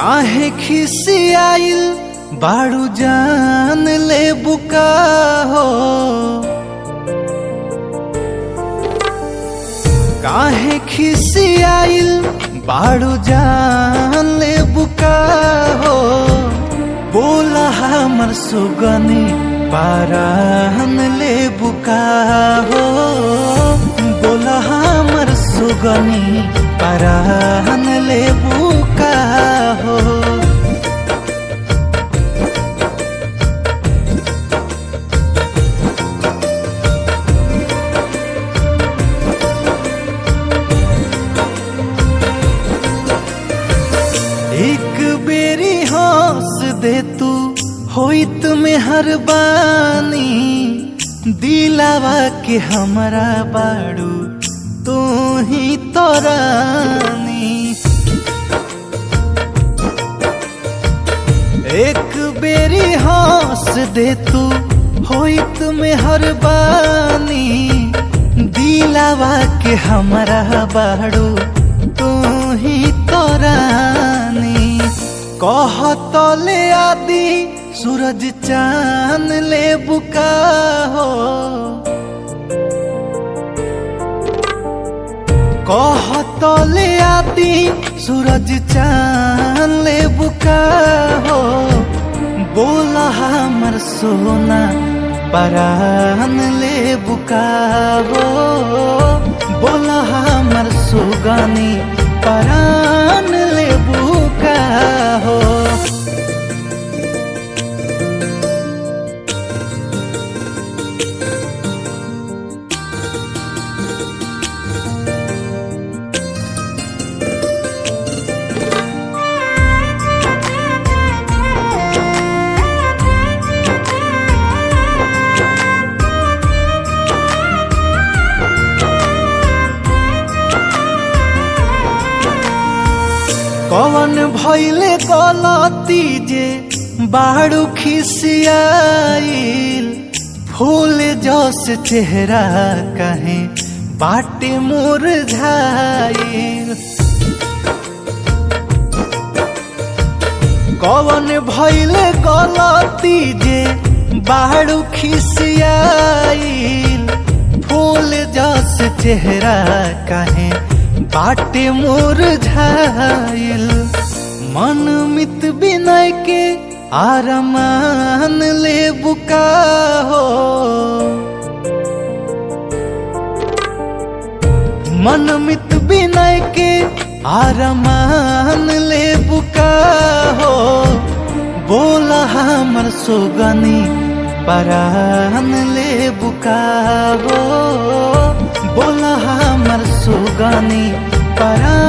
काहे खिसियाइल बाड़ू जान ले बुका हो। काहे खिसियाइल बाड़ू जान ले बुका हो। बोला हमर सुगनी पारान ले बुका हो। बोला हमर सुगनी पारान ले बुका हो। एक बेरी हंस दे तू होइत मेहरबानी। दिलावा के हमरा बाड़ू तू ही तो रानी। एक बेरी हंस दे तू होइत मेहरबानी। दिलावा के हमरा बाड़ू तू ही तो रानी। कहत ले आदि सूरज चांद ले बुका हो। कहत ले आदि सूरज चांद ले बुका हो। बोला हमर सोना परान ले बुका हो। बोला हमर सुगनी परान ले बुका हो। कौन भइले गलती जे बाड़ू खिसियाइल। फूल जस चेहरा कहे बाटे मुरझाइल। कौन भइले गलती जे बाड़ू खिसियाइल। फूल जस चेहरा कहे बाटे मुरझाइल। मन मित बिनय के आरमान ले बुका हो। मन मित बिनय के आरमान ले बुका हो। बोला हमर सुगनी परान ले बुका हो। बोला हमर सुगनी परान